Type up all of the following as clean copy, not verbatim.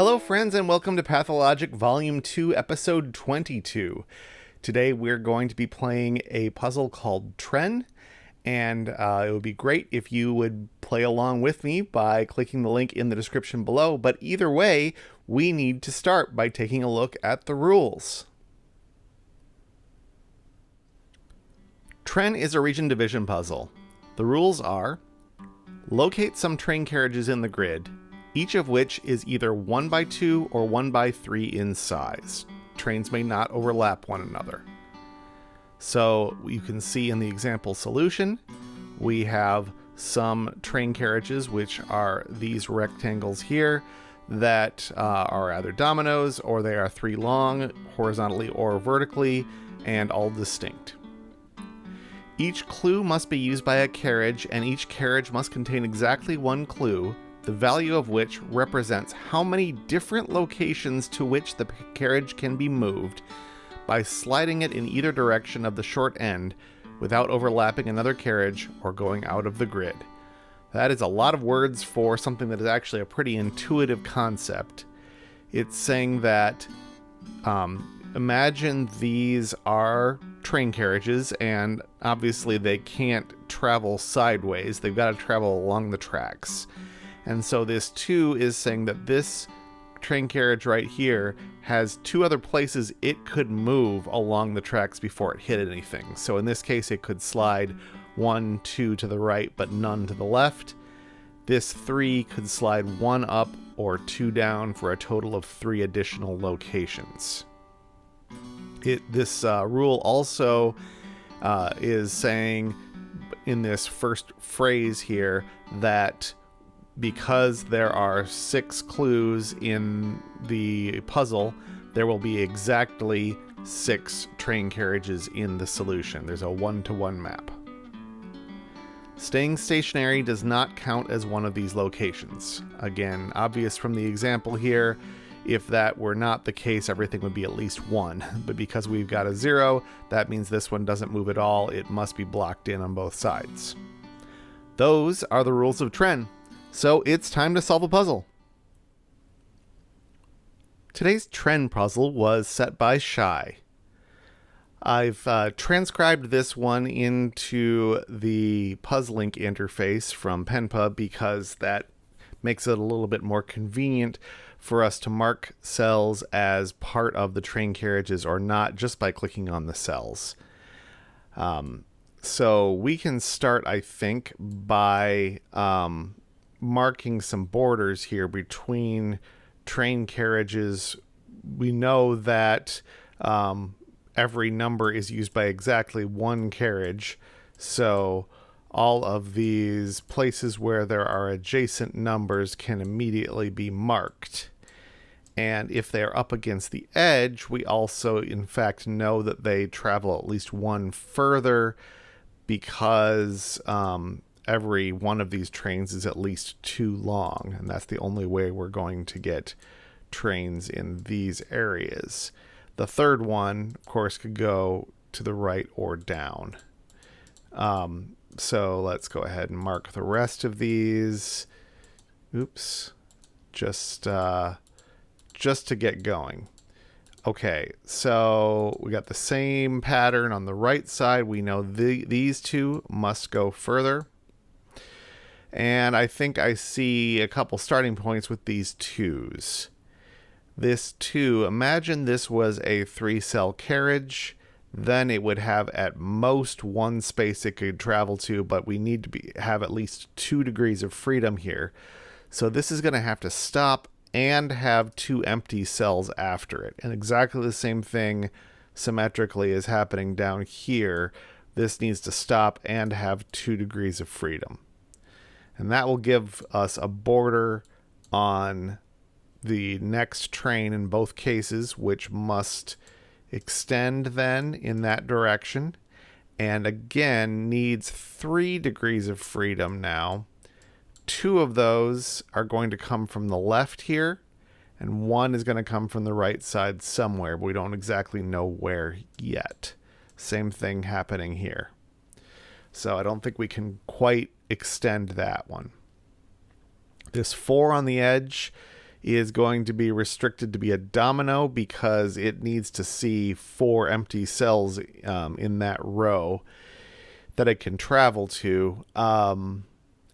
Hello, friends, and welcome to Pathologic Volume 2, Episode 22. Today we're going to be playing a puzzle called Tren, and it would be great if you would play along with me by clicking the link in the description below, but either way, we need to start by taking a look at the rules. Tren is a region division puzzle. The rules are: locate some train carriages in the grid, each of which is either 1x2 or 1x3 in size. Trains may not overlap one another. So you can see in the example solution, we have some train carriages, which are these rectangles here, that are either dominoes or they are 3 long, horizontally or vertically, and all distinct. Each clue must be used by a carriage, and each carriage must contain exactly one clue, the value of which represents how many different locations to which the carriage can be moved by sliding it in either direction of the short end without overlapping another carriage or going out of the grid. That is a lot of words for something that is actually a pretty intuitive concept. It's saying that imagine these are train carriages, and obviously they can't travel sideways. They've got to travel along the tracks. And so this 2 is saying that this train carriage right here has 2 other places it could move along the tracks before it hit anything. So in this case, it could slide 1, 2 to the right, but none to the left. This 3 could slide 1 up or 2 down for a total of 3 additional locations. This rule also is saying in this first phrase here that because there are 6 clues in the puzzle, there will be exactly 6 train carriages in the solution. There's a 1-to-1 map. Staying stationary does not count as one of these locations. Again, obvious from the example here, if that were not the case, everything would be at least 1. But because we've got a 0, that means this one doesn't move at all. It must be blocked in on both sides. Those are the rules of Tren. So it's time to solve a puzzle. Today's Tren puzzle was set by Shye. I've transcribed this one into the PuzzleLink interface from PenPub because that makes it a little bit more convenient for us to mark cells as part of the train carriages or not just by clicking on the cells. So we can start, I think, by marking some borders here between train carriages. We know that every number is used by exactly 1 carriage, so all of these places where there are adjacent numbers can immediately be marked. And if they're up against the edge, we also in fact know that they travel at least 1 further because every one of these trains is at least 2 long, and that's the only way we're going to get trains in these areas. The third one, of course, could go to the right or down. So let's go ahead and mark the rest of these. Oops. Just to get going. Okay, so we got the same pattern on the right side. We know these 2 must go further. And I think I see a couple starting points with these 2s. This 2, imagine this was a 3-cell carriage. Then it would have at most 1 space it could travel to, but we need to have at least 2 degrees of freedom here. So this is going to have to stop and have 2 empty cells after it. And exactly the same thing symmetrically is happening down here. This needs to stop and have 2 degrees of freedom. And that will give us a border on the next train in both cases, which must extend then in that direction. And again, needs 3 degrees of freedom now. 2 of those are going to come from the left here, and 1 is going to come from the right side somewhere, but we don't exactly know where yet. Same thing happening here. So I don't think we can quite extend that one. This 4 on the edge is going to be restricted to be a domino because it needs to see 4 empty cells in that row that it can travel to.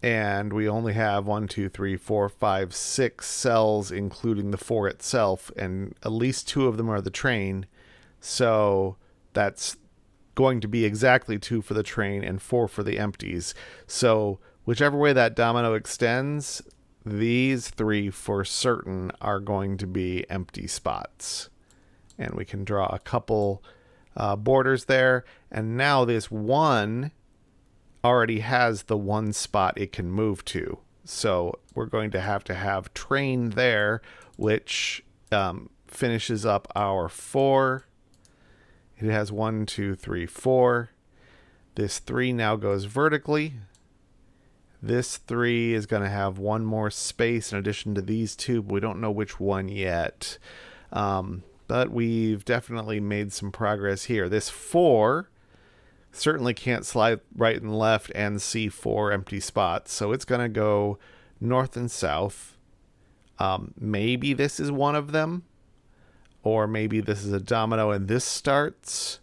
And we only have 1, 2, 3, 4, 5, 6 cells, including the 4 itself, and at least 2 of them are the train. So that's going to be exactly 2 for the train and 4 for the empties. So whichever way that domino extends, these 3 for certain are going to be empty spots. And we can draw a couple borders there. And now this 1 already has the 1 spot it can move to. So we're going to have train there, which finishes up our 4. It has 1, 2, 3, 4. This 3 now goes vertically. This 3 is going to have 1 more space in addition to these 2, but we don't know which one yet. But we've definitely made some progress here. This 4 certainly can't slide right and left and see 4 empty spots, so it's going to go north and south. Maybe this is one of them, or maybe this is a domino and this starts,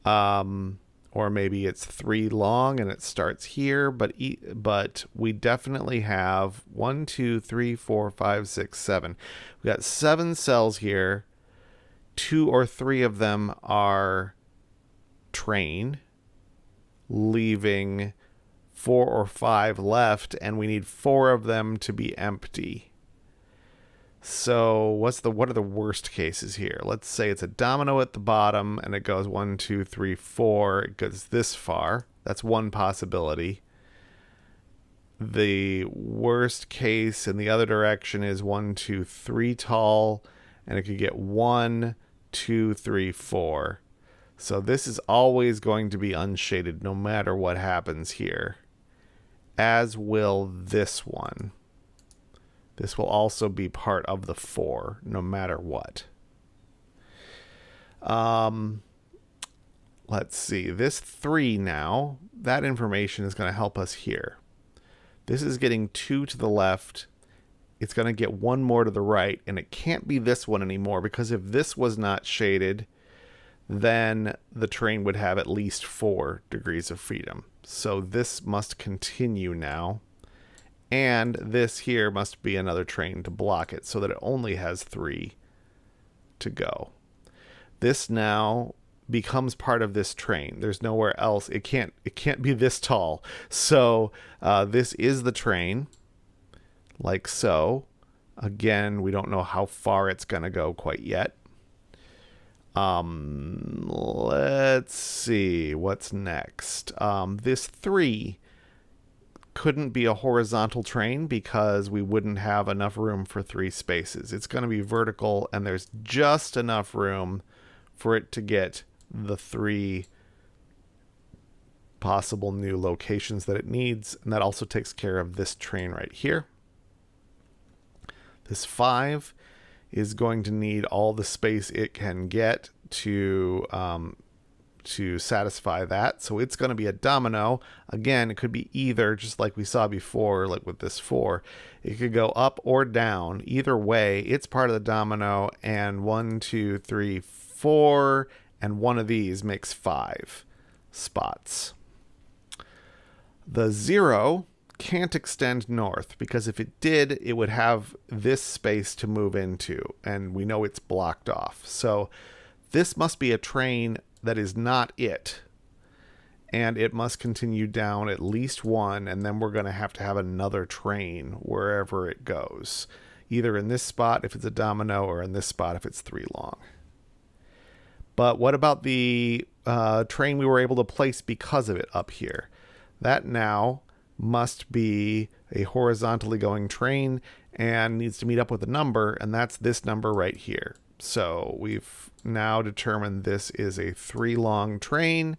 or maybe it's 3 long and it starts here. But we definitely have 1, 2, 3, 4, 5, 6, 7. We got 7 cells here. 2 or 3 of them are train, leaving 4 or 5 left, and we need 4 of them to be empty. So what are the worst cases here? Let's say it's a domino at the bottom and it goes 1, 2, 3, 4. It goes this far. That's one possibility. The worst case in the other direction is 1, 2, 3 tall, and it could get 1, 2, 3, 4. So this is always going to be unshaded no matter what happens here, as will this one. This will also be part of the 4 no matter what. Let's see. This 3 now, that information is going to help us here. This is getting 2 to the left. It's going to get 1 more to the right, and it can't be this one anymore, because if this was not shaded, then the train would have at least 4 degrees of freedom. So this must continue now. And this here must be another train to block it so that it only has 3 to go. This now becomes part of this train. There's nowhere else. It can't be this tall. So this is the train, like so. Again, we don't know how far it's going to go quite yet. Let's see what's next. This 3 couldn't be a horizontal train because we wouldn't have enough room for 3 spaces. It's going to be vertical, and there's just enough room for it to get the 3 possible new locations that it needs, and that also takes care of this train right here. This 5 is going to need all the space it can get to satisfy that. So it's going to be a domino. Again, it could be either, just like we saw before, like with this 4. It could go up or down. Either way, it's part of the domino, and 1, 2, 3, 4, and one of these makes 5 spots. The 0 can't extend north, because if it did, it would have this space to move into, and we know it's blocked off. So this must be a train that is not it, and it must continue down at least 1, and then we're going to have another train wherever it goes, either in this spot if it's a domino, or in this spot if it's 3 long. But what about the train we were able to place because of it up here? That now must be a horizontally going train and needs to meet up with a number, and that's this number right here. So we've now determined this is a 3 long train.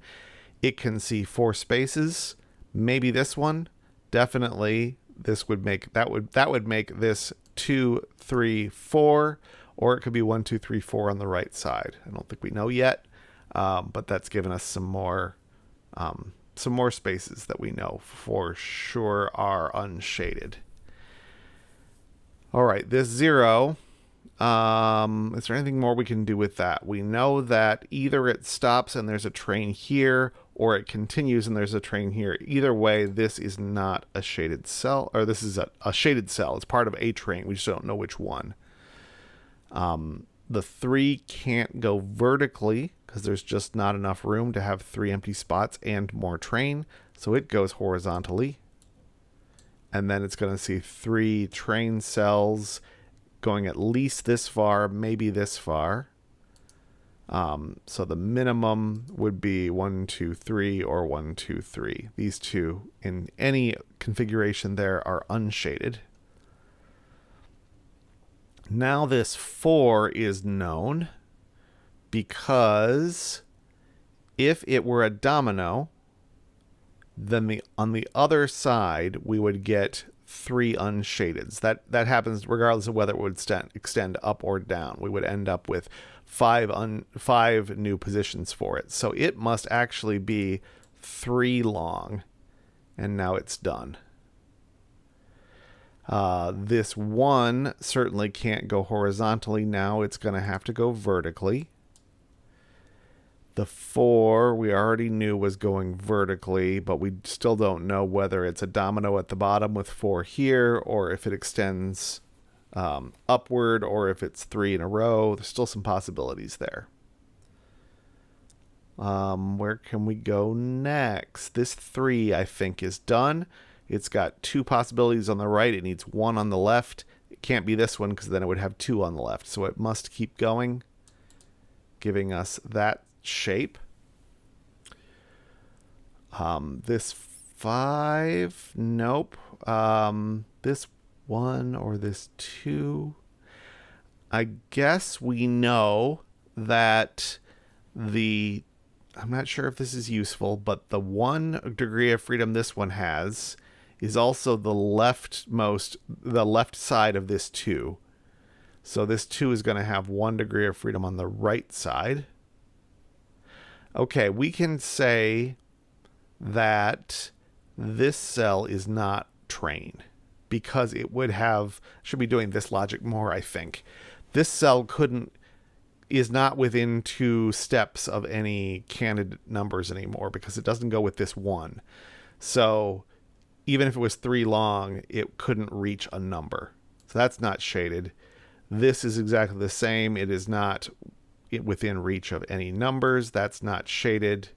It can see 4 spaces. Maybe this one. Definitely this would make that would make this 2, 3, 4, or it could be 1, 2, 3, 4 on the right side. I don't think we know yet, but that's given us some more spaces that we know for sure are unshaded. All right, this 0. Is there anything more we can do with that? We know that either it stops and there's a train here, or it continues and there's a train here. Either way, this is not a shaded cell, or this is a shaded cell. It's part of a train. We just don't know which one. The 3 can't go vertically because there's just not enough room to have 3 empty spots and more train. So it goes horizontally. And then it's going to see 3 train cells going at least this far, maybe this far. So the minimum would be 1, 2, 3, or 1, 2, 3. These two in any configuration there are unshaded. Now this 4 is known because if it were a domino, then on the other side we would get 3 unshadeds. That happens regardless of whether it would extend up or down. We would end up with 5 new positions for it. So it must actually be 3 long, and now it's done. This 1 certainly can't go horizontally. Now it's going to have to go vertically. The 4 we already knew was going vertically, but we still don't know whether it's a domino at the bottom with 4 here, or if it extends upward, or if it's 3 in a row. There's still some possibilities there. Where can we go next? This 3, I think, is done. It's got 2 possibilities on the right. It needs 1 on the left. It can't be this one because then it would have 2 on the left. So it must keep going, giving us that shape. This 5, nope. This 1 or this 2. I guess we know that I'm not sure if this is useful, but the 1 degree of freedom this one has is also the left side of this 2. So this 2 is going to have 1 degree of freedom on the right side. Okay, we can say that this cell is not train because it should be doing this logic more, I think. This cell is not within 2 steps of any candidate numbers anymore because it doesn't go with this 1. So even if it was 3 long, it couldn't reach a number. So that's not shaded. This is exactly the same. It is not within reach of any numbers. That's not shaded.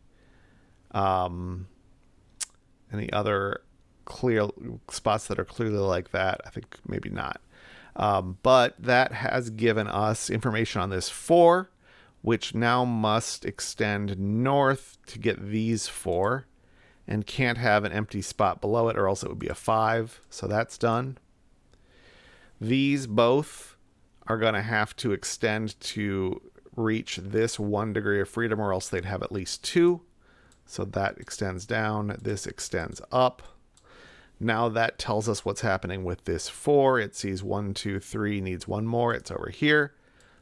Any other clear spots that are clearly like that? I think maybe not. But that has given us information on this 4, which now must extend north to get these 4 and can't have an empty spot below it or else it would be a 5. So that's done. These both are going to have to extend to reach this 1 degree of freedom or else they'd have at least 2. So that extends down. This extends up. Now that tells us what's happening with this 4. It sees 1, 2, 3, needs 1 more. It's over here.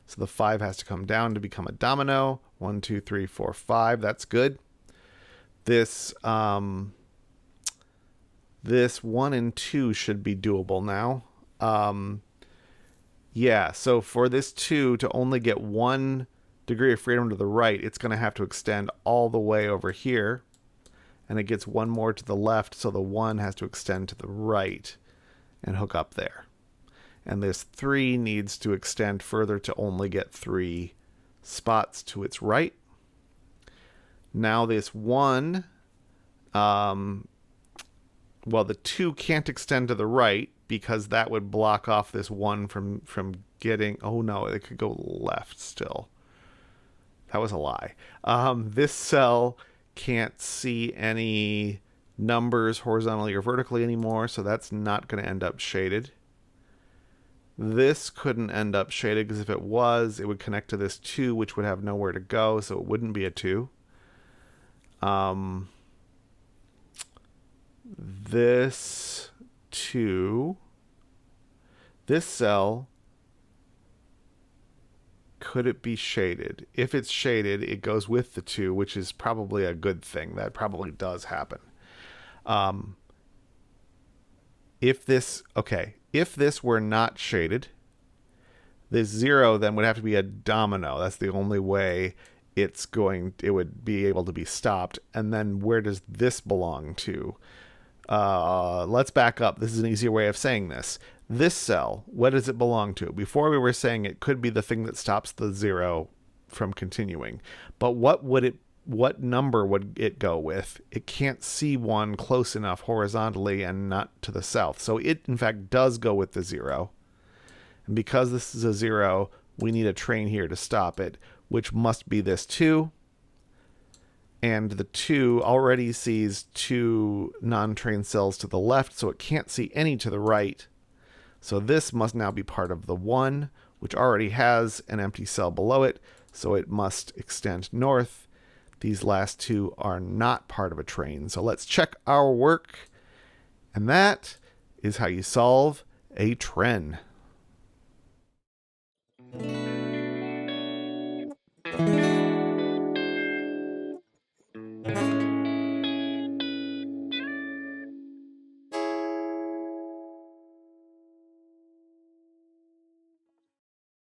So the 5 has to come down to become a domino. 1, 2, 3, 4, 5. That's good. This 1 and 2 should be doable now. Yeah, so for this 2 to only get 1 degree of freedom to the right, it's going to have to extend all the way over here. And it gets 1 more to the left, so the 1 has to extend to the right and hook up there. And this 3 needs to extend further to only get 3 spots to its right. Now this 1, well, the 2 can't extend to the right because that would block off this 1 from getting, oh no, it could go left still. That was a lie. This cell can't see any numbers horizontally or vertically anymore, so that's not going to end up shaded. This couldn't end up shaded because if it was, it would connect to this 2, which would have nowhere to go, so it wouldn't be a 2. This 2, this cell, could it be shaded? If it's shaded, it goes with the 2, which is probably a good thing. That probably does happen. If if this were not shaded, this 0 then would have to be a domino. That's the only way it would be able to be stopped. And then where does this belong to? Let's back up. This is an easier way of saying this. This cell, what does it belong to? Before we were saying it could be the thing that stops the 0 from continuing. But what number would it go with? It can't see one close enough horizontally and not to the south. So it, in fact, does go with the 0. And because this is a 0, we need a train here to stop it, which must be this 2. And the 2 already sees 2 non-train cells to the left, so it can't see any to the right. So this must now be part of the 1, which already has an empty cell below it, so it must extend north. These last 2 are not part of a train. So let's check our work. And that is how you solve a tren.